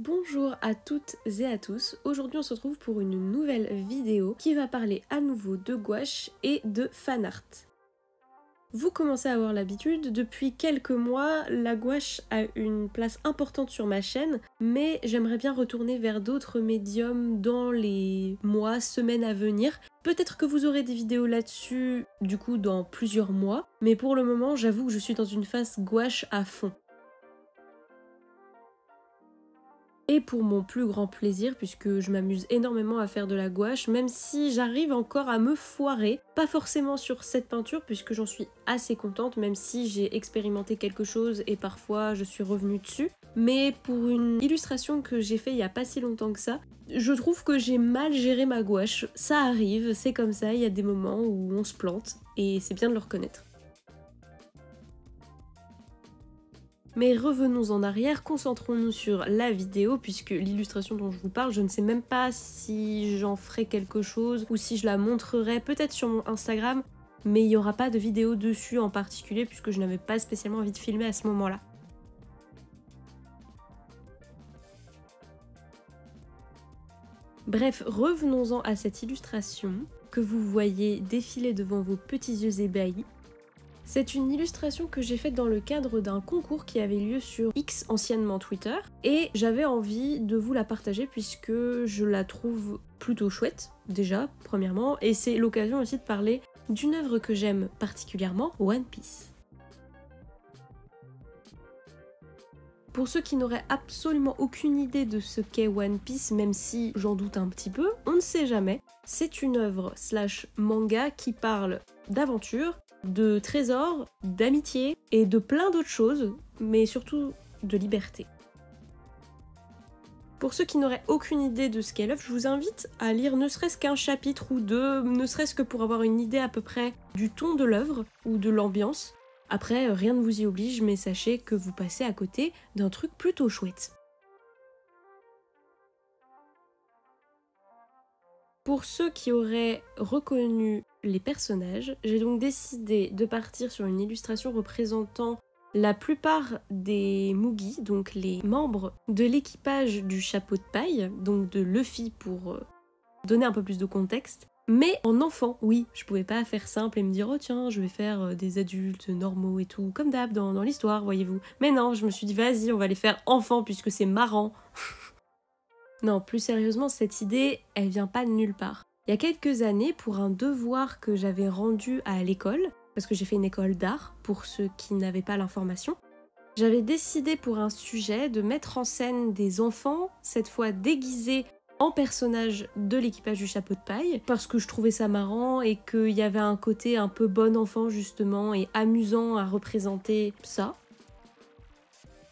Bonjour à toutes et à tous, aujourd'hui on se retrouve pour une nouvelle vidéo qui va parler à nouveau de gouache et de fan art. Vous commencez à avoir l'habitude, depuis quelques mois, la gouache a une place importante sur ma chaîne, mais j'aimerais bien retourner vers d'autres médiums dans les mois, semaines à venir. Peut-être que vous aurez des vidéos là-dessus, du coup dans plusieurs mois, mais pour le moment j'avoue que je suis dans une phase gouache à fond. Et pour mon plus grand plaisir, puisque je m'amuse énormément à faire de la gouache, même si j'arrive encore à me foirer, pas forcément sur cette peinture puisque j'en suis assez contente, même si j'ai expérimenté quelque chose et parfois je suis revenue dessus, mais pour une illustration que j'ai fait il y a pas si longtemps que ça, je trouve que j'ai mal géré ma gouache. Ça arrive, c'est comme ça, il y a des moments où on se plante et c'est bien de le reconnaître. Mais revenons en arrière, concentrons-nous sur la vidéo puisque l'illustration dont je vous parle, je ne sais même pas si j'en ferai quelque chose ou si je la montrerai peut-être sur mon Instagram, mais il n'y aura pas de vidéo dessus en particulier puisque je n'avais pas spécialement envie de filmer à ce moment-là. Bref, revenons-en à cette illustration que vous voyez défiler devant vos petits yeux ébahis. C'est une illustration que j'ai faite dans le cadre d'un concours qui avait lieu sur X, anciennement Twitter, et j'avais envie de vous la partager puisque je la trouve plutôt chouette, déjà, premièrement, et c'est l'occasion aussi de parler d'une œuvre que j'aime particulièrement, One Piece. Pour ceux qui n'auraient absolument aucune idée de ce qu'est One Piece, même si j'en doute un petit peu, on ne sait jamais, c'est une œuvre slash manga qui parle d'aventure, de trésors, d'amitié et de plein d'autres choses, mais surtout de liberté. Pour ceux qui n'auraient aucune idée de ce qu'est l'œuvre, je vous invite à lire ne serait-ce qu'un chapitre ou deux, ne serait-ce que pour avoir une idée à peu près du ton de l'œuvre ou de l'ambiance. Après, rien ne vous y oblige, mais sachez que vous passez à côté d'un truc plutôt chouette. Pour ceux qui auraient reconnu les personnages, j'ai donc décidé de partir sur une illustration représentant la plupart des Mugi, donc les membres de l'équipage du chapeau de paille, donc de Luffy pour donner un peu plus de contexte, mais en enfant, oui, je pouvais pas faire simple et me dire « Oh tiens, je vais faire des adultes normaux et tout, comme d'hab dans l'histoire, voyez-vous. » Mais non, je me suis dit « Vas-y, on va les faire enfants puisque c'est marrant. » Non, plus sérieusement, cette idée, elle vient pas de nulle part. Il y a quelques années, pour un devoir que j'avais rendu à l'école, parce que j'ai fait une école d'art, pour ceux qui n'avaient pas l'information, j'avais décidé pour un sujet de mettre en scène des enfants, cette fois déguisés en personnages de l'équipage du chapeau de paille, parce que je trouvais ça marrant et qu'il y avait un côté un peu bon enfant justement et amusant à représenter ça.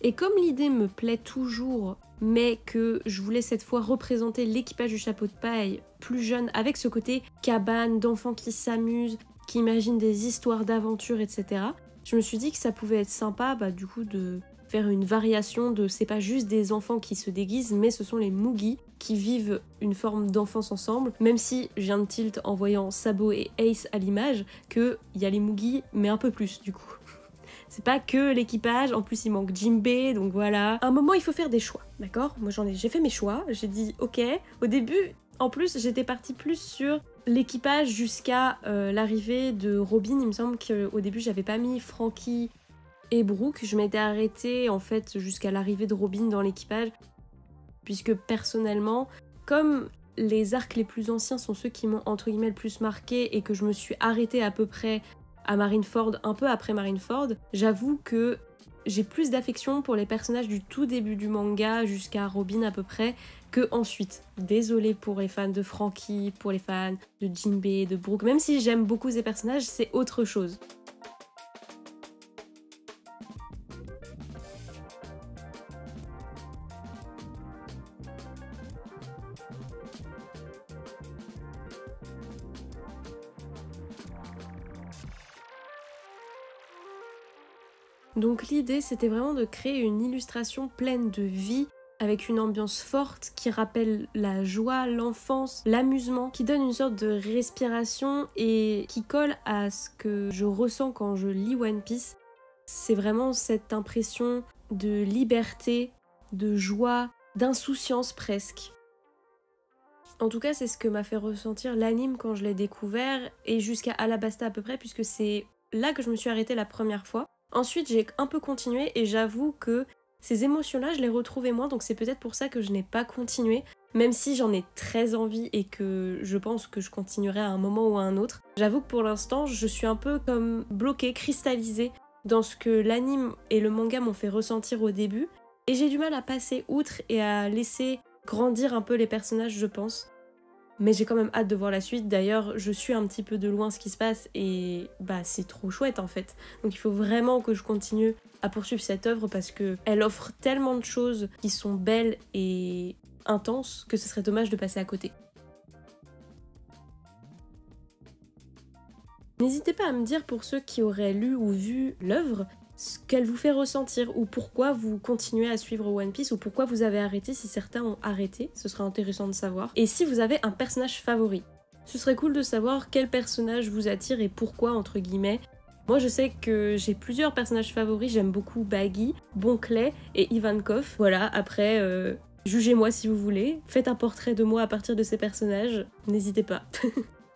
Et comme l'idée me plaît toujours, mais que je voulais cette fois représenter l'équipage du chapeau de paille plus jeune, avec ce côté cabane, d'enfants qui s'amusent, qui imaginent des histoires d'aventure, etc., je me suis dit que ça pouvait être sympa du coup de faire une variation de c'est pas juste des enfants qui se déguisent, mais ce sont les Mugi qui vivent une forme d'enfance ensemble, même si je viens de tilt en voyant Sabo et Ace à l'image, qu'il y a les Mugi, mais un peu plus du coup. C'est pas que l'équipage, en plus il manque Jinbei, donc voilà. À un moment il faut faire des choix, d'accord? Moi j'ai fait mes choix, j'ai dit ok. Au début, en plus j'étais partie plus sur l'équipage jusqu'à l'arrivée de Robin. Il me semble qu'au début j'avais pas mis Franky et Brook. Je m'étais arrêtée en fait jusqu'à l'arrivée de Robin dans l'équipage, puisque personnellement, comme les arcs les plus anciens sont ceux qui m'ont entre guillemets le plus marqué et que je me suis arrêtée à peu près à Marineford, un peu après Marineford, j'avoue que j'ai plus d'affection pour les personnages du tout début du manga jusqu'à Robin à peu près que ensuite. Désolée pour les fans de Franky, pour les fans de Jinbei, de Brook, même si j'aime beaucoup ces personnages, c'est autre chose. Donc l'idée c'était vraiment de créer une illustration pleine de vie, avec une ambiance forte qui rappelle la joie, l'enfance, l'amusement, qui donne une sorte de respiration et qui colle à ce que je ressens quand je lis One Piece. C'est vraiment cette impression de liberté, de joie, d'insouciance presque. En tout cas, c'est ce que m'a fait ressentir l'anime quand je l'ai découvert, et jusqu'à Alabasta à peu près, puisque c'est là que je me suis arrêtée la première fois. Ensuite, j'ai un peu continué, et j'avoue que ces émotions-là, je les retrouvais moins, donc c'est peut-être pour ça que je n'ai pas continué, même si j'en ai très envie et que je pense que je continuerai à un moment ou à un autre. J'avoue que pour l'instant, je suis un peu comme bloquée, cristallisée dans ce que l'anime et le manga m'ont fait ressentir au début, et j'ai du mal à passer outre et à laisser grandir un peu les personnages, je pense. Mais j'ai quand même hâte de voir la suite. D'ailleurs, je suis un petit peu de loin ce qui se passe et bah c'est trop chouette en fait. Donc il faut vraiment que je continue à poursuivre cette œuvre parce que elle offre tellement de choses qui sont belles et intenses que ce serait dommage de passer à côté. N'hésitez pas à me dire pour ceux qui auraient lu ou vu l'œuvre ce qu'elle vous fait ressentir ou pourquoi vous continuez à suivre One Piece ou pourquoi vous avez arrêté si certains ont arrêté, ce serait intéressant de savoir. Et si vous avez un personnage favori, ce serait cool de savoir quel personnage vous attire et pourquoi entre guillemets. Moi je sais que j'ai plusieurs personnages favoris, j'aime beaucoup Baggy, Bon Clay et Ivankov. Voilà, après jugez-moi si vous voulez, faites un portrait de moi à partir de ces personnages, n'hésitez pas.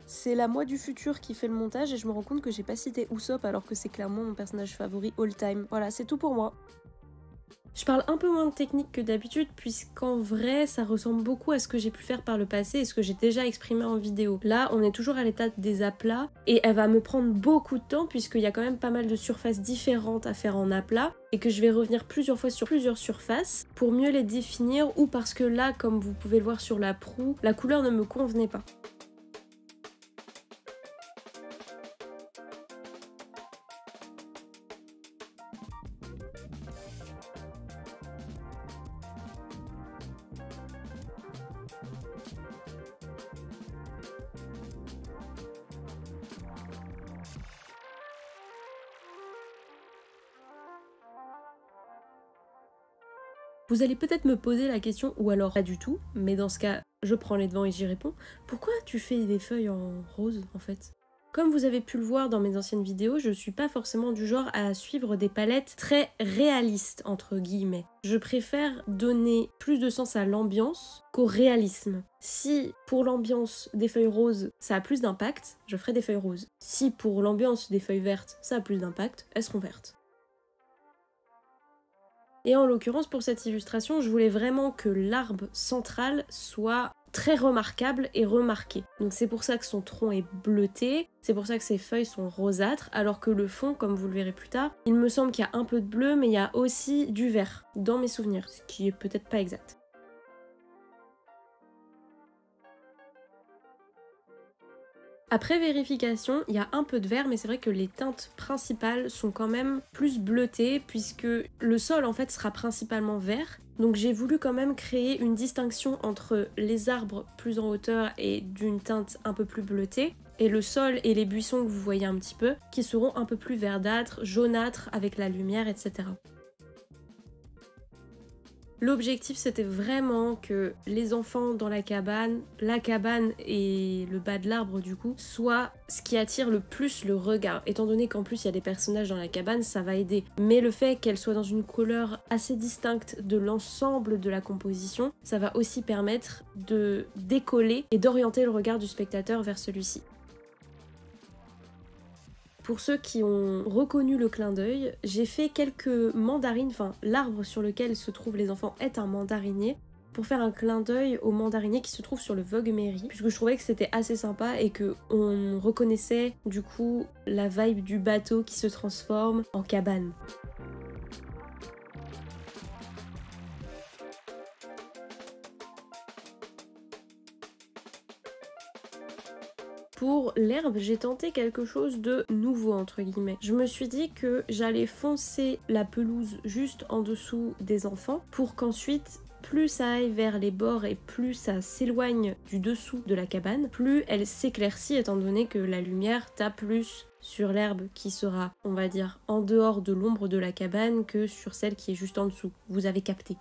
C'est la moi du futur qui fait le montage et je me rends compte que j'ai pas cité Usopp alors que c'est clairement mon personnage favori all time. Voilà, c'est tout pour moi. Je parle un peu moins de technique que d'habitude puisqu'en vrai ça ressemble beaucoup à ce que j'ai pu faire par le passé et ce que j'ai déjà exprimé en vidéo. Là on est toujours à l'étape des aplats et elle va me prendre beaucoup de temps puisqu'il y a quand même pas mal de surfaces différentes à faire en aplat et que je vais revenir plusieurs fois sur plusieurs surfaces pour mieux les définir ou parce que là comme vous pouvez le voir sur la proue, la couleur ne me convenait pas. Vous allez peut-être me poser la question, ou alors pas du tout, mais dans ce cas, je prends les devants et j'y réponds. Pourquoi tu fais des feuilles en rose, en fait? Comme vous avez pu le voir dans mes anciennes vidéos, je suis pas forcément du genre à suivre des palettes très réalistes, entre guillemets. Je préfère donner plus de sens à l'ambiance qu'au réalisme. Si pour l'ambiance des feuilles roses, ça a plus d'impact, je ferai des feuilles roses. Si pour l'ambiance des feuilles vertes, ça a plus d'impact, elles seront vertes. Et en l'occurrence, pour cette illustration, je voulais vraiment que l'arbre central soit très remarquable et remarqué. Donc c'est pour ça que son tronc est bleuté, c'est pour ça que ses feuilles sont rosâtres, alors que le fond, comme vous le verrez plus tard, il me semble qu'il y a un peu de bleu, mais il y a aussi du vert, dans mes souvenirs, ce qui est peut-être pas exact. Après vérification, il y a un peu de vert, mais c'est vrai que les teintes principales sont quand même plus bleutées, puisque le sol en fait sera principalement vert. Donc j'ai voulu quand même créer une distinction entre les arbres plus en hauteur et d'une teinte un peu plus bleutée, et le sol et les buissons que vous voyez un petit peu, qui seront un peu plus verdâtres, jaunâtres avec la lumière, etc. L'objectif c'était vraiment que les enfants dans la cabane et le bas de l'arbre du coup, soient ce qui attire le plus le regard. Étant donné qu'en plus il y a des personnages dans la cabane, ça va aider. Mais le fait qu'elle soit dans une couleur assez distincte de l'ensemble de la composition, ça va aussi permettre de décoller et d'orienter le regard du spectateur vers celui-ci. Pour ceux qui ont reconnu le clin d'œil, j'ai fait quelques mandarines, enfin l'arbre sur lequel se trouvent les enfants est un mandarinier, pour faire un clin d'œil au mandarinier qui se trouve sur le Vogue Mary, puisque je trouvais que c'était assez sympa et que on reconnaissait du coup la vibe du bateau qui se transforme en cabane. Pour l'herbe, j'ai tenté quelque chose de nouveau entre guillemets. Je me suis dit que j'allais foncer la pelouse juste en dessous des enfants pour qu'ensuite, plus ça aille vers les bords et plus ça s'éloigne du dessous de la cabane, plus elle s'éclaircit étant donné que la lumière tape plus sur l'herbe qui sera, on va dire, en dehors de l'ombre de la cabane que sur celle qui est juste en dessous. Vous avez capté.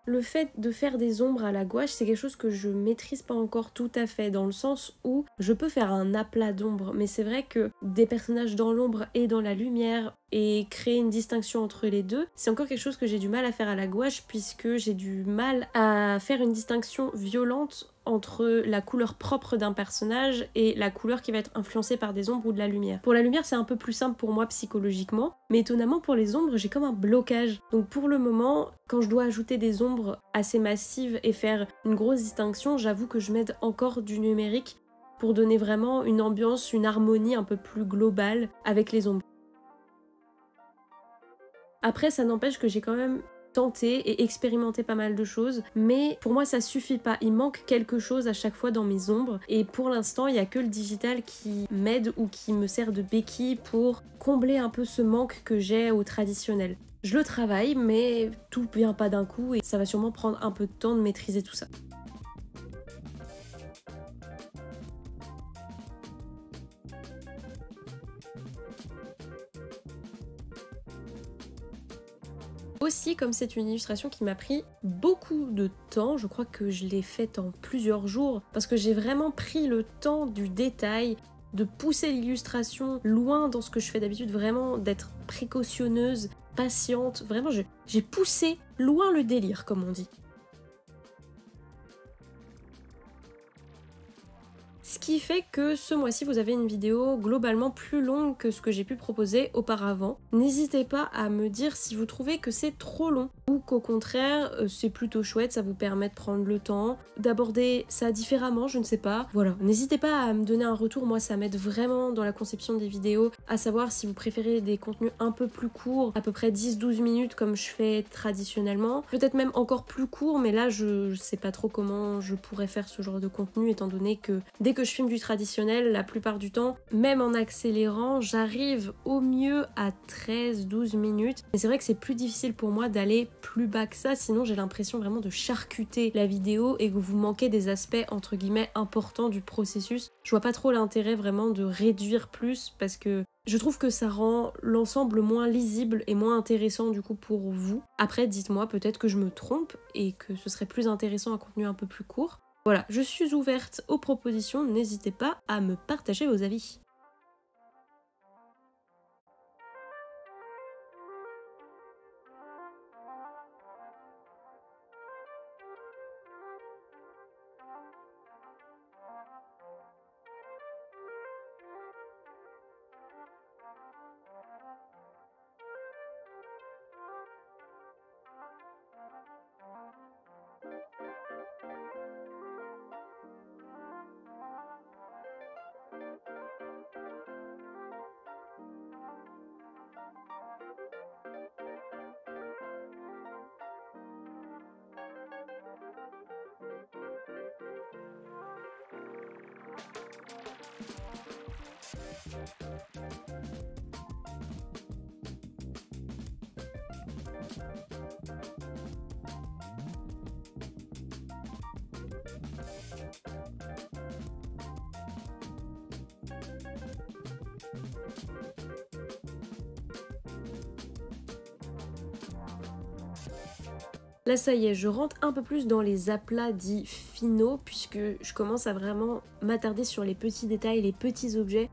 Le fait de faire des ombres à la gouache, c'est quelque chose que je maîtrise pas encore tout à fait, dans le sens où je peux faire un aplat d'ombre, mais c'est vrai que des personnages dans l'ombre et dans la lumière, et créer une distinction entre les deux, c'est encore quelque chose que j'ai du mal à faire à la gouache puisque j'ai du mal à faire une distinction violente entre la couleur propre d'un personnage et la couleur qui va être influencée par des ombres ou de la lumière. Pour la lumière, c'est un peu plus simple pour moi psychologiquement, mais étonnamment pour les ombres, j'ai comme un blocage. Donc pour le moment, quand je dois ajouter des ombres assez massives et faire une grosse distinction, j'avoue que je m'aide encore du numérique pour donner vraiment une ambiance, une harmonie un peu plus globale avec les ombres. Après, ça n'empêche que j'ai quand même tenté et expérimenté pas mal de choses, mais pour moi ça suffit pas, il manque quelque chose à chaque fois dans mes ombres, et pour l'instant il y a que le digital qui m'aide ou qui me sert de béquille pour combler un peu ce manque que j'ai au traditionnel. Je le travaille, mais tout vient pas d'un coup et ça va sûrement prendre un peu de temps de maîtriser tout ça. Aussi, comme c'est une illustration qui m'a pris beaucoup de temps, je crois que je l'ai faite en plusieurs jours, parce que j'ai vraiment pris le temps du détail, de pousser l'illustration loin dans ce que je fais d'habitude, vraiment d'être précautionneuse, patiente, vraiment j'ai poussé loin le délire, comme on dit. Ce qui fait que ce mois-ci, vous avez une vidéo globalement plus longue que ce que j'ai pu proposer auparavant. N'hésitez pas à me dire si vous trouvez que c'est trop long ou qu'au contraire, c'est plutôt chouette, ça vous permet de prendre le temps, d'aborder ça différemment, je ne sais pas. Voilà, n'hésitez pas à me donner un retour, moi ça m'aide vraiment dans la conception des vidéos, à savoir si vous préférez des contenus un peu plus courts, à peu près 10-12 minutes comme je fais traditionnellement, peut-être même encore plus court, mais là je sais pas trop comment je pourrais faire ce genre de contenu étant donné que dès que je filme du traditionnel, la plupart du temps, même en accélérant, j'arrive au mieux à 13-12 minutes. Mais c'est vrai que c'est plus difficile pour moi d'aller plus bas que ça, sinon j'ai l'impression vraiment de charcuter la vidéo et que vous manquez des aspects entre guillemets importants du processus. Je vois pas trop l'intérêt vraiment de réduire plus parce que je trouve que ça rend l'ensemble moins lisible et moins intéressant du coup pour vous. Après, dites-moi, peut-être que je me trompe et que ce serait plus intéressant un contenu un peu plus court. Voilà, je suis ouverte aux propositions, n'hésitez pas à me partager vos avis. Là ça y est, je rentre un peu plus dans les aplats dits finaux puisque je commence à vraiment m'attarder sur les petits détails, les petits objets.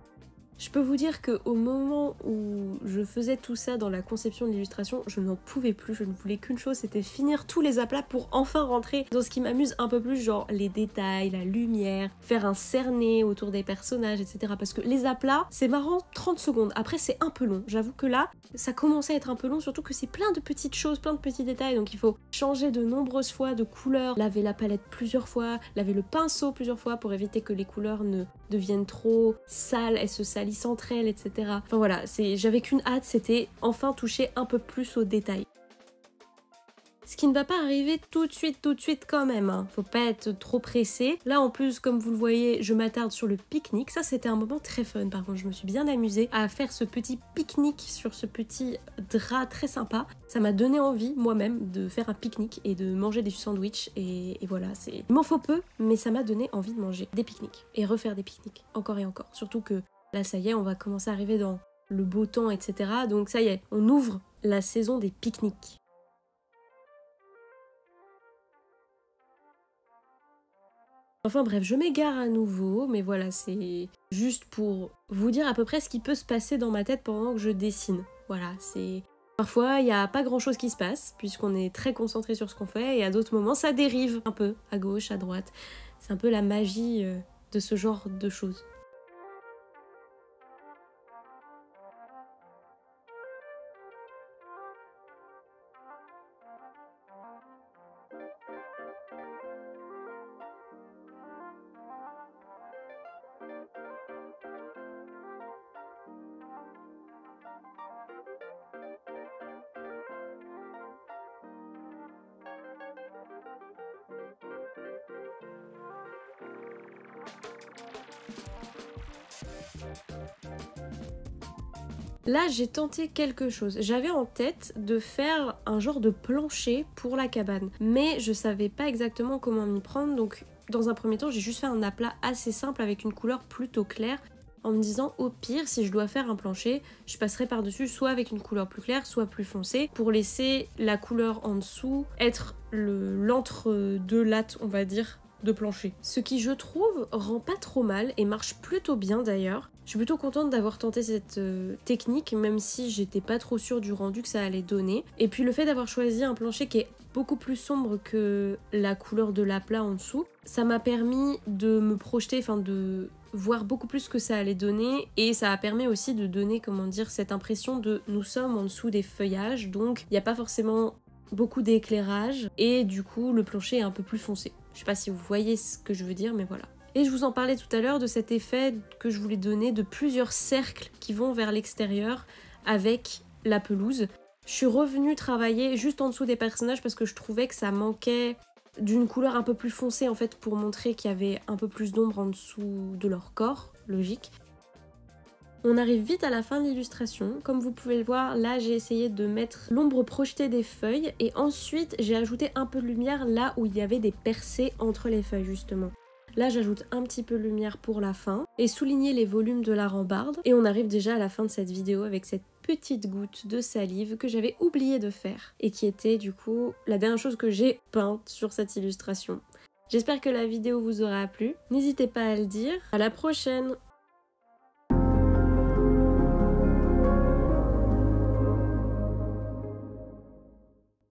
Je peux vous dire qu'au moment où je faisais tout ça dans la conception de l'illustration, je n'en pouvais plus, je ne voulais qu'une chose, c'était finir tous les aplats pour enfin rentrer dans ce qui m'amuse un peu plus, genre les détails, la lumière, faire un cerné autour des personnages, etc. Parce que les aplats, c'est marrant 30 secondes, après c'est un peu long. J'avoue que là, ça commençait à être un peu long, surtout que c'est plein de petites choses, plein de petits détails, donc il faut changer de nombreuses fois de couleur, laver la palette plusieurs fois, laver le pinceau plusieurs fois pour éviter que les couleurs ne deviennent trop sales, elles se salissent entre elles, etc. Enfin voilà, j'avais qu'une hâte, c'était enfin toucher un peu plus aux détails. Ce qui ne va pas arriver tout de suite quand même, hein. Faut pas être trop pressé. Là en plus, comme vous le voyez, je m'attarde sur le pique-nique. Ça c'était un moment très fun, par contre je me suis bien amusée à faire ce petit pique-nique sur ce petit drap très sympa. Ça m'a donné envie moi-même de faire un pique-nique et de manger des sandwichs et voilà, il m'en faut peu, mais ça m'a donné envie de manger des pique-niques et refaire des pique-niques, encore et encore. Surtout que là ça y est, on va commencer à arriver dans le beau temps, etc. Donc ça y est, on ouvre la saison des pique-niques. Enfin bref, je m'égare à nouveau, mais voilà, c'est juste pour vous dire à peu près ce qui peut se passer dans ma tête pendant que je dessine. Voilà, c'est... Parfois, il n'y a pas grand-chose qui se passe, puisqu'on est très concentré sur ce qu'on fait, et à d'autres moments, ça dérive un peu, à gauche, à droite. C'est un peu la magie de ce genre de choses. Là, j'ai tenté quelque chose. J'avais en tête de faire un genre de plancher pour la cabane, mais je savais pas exactement comment m'y prendre, donc dans un premier temps, j'ai juste fait un aplat assez simple avec une couleur plutôt claire, en me disant au pire, si je dois faire un plancher, je passerai par-dessus soit avec une couleur plus claire, soit plus foncée, pour laisser la couleur en dessous être l'entre-deux lattes, on va dire, de plancher. Ce qui, je trouve, rend pas trop mal et marche plutôt bien d'ailleurs. Je suis plutôt contente d'avoir tenté cette technique, même si j'étais pas trop sûre du rendu que ça allait donner. Et puis le fait d'avoir choisi un plancher qui est beaucoup plus sombre que la couleur de l'aplat en dessous, ça m'a permis de me projeter, enfin de voir beaucoup plus ce que ça allait donner, et ça a permis aussi de donner, comment dire, cette impression de nous sommes en dessous des feuillages, donc il n'y a pas forcément beaucoup d'éclairage, et du coup le plancher est un peu plus foncé. Je sais pas si vous voyez ce que je veux dire, mais voilà. Et je vous en parlais tout à l'heure de cet effet que je voulais donner de plusieurs cercles qui vont vers l'extérieur avec la pelouse. Je suis revenue travailler juste en dessous des personnages parce que je trouvais que ça manquait d'une couleur un peu plus foncée en fait pour montrer qu'il y avait un peu plus d'ombre en dessous de leur corps, logique. On arrive vite à la fin de l'illustration. Comme vous pouvez le voir, là j'ai essayé de mettre l'ombre projetée des feuilles et ensuite j'ai ajouté un peu de lumière là où il y avait des percées entre les feuilles justement. Là j'ajoute un petit peu de lumière pour la fin et souligner les volumes de la rambarde, et on arrive déjà à la fin de cette vidéo avec cette petite goutte de salive que j'avais oublié de faire et qui était du coup la dernière chose que j'ai peinte sur cette illustration. J'espère que la vidéo vous aura plu, n'hésitez pas à le dire. À la prochaine!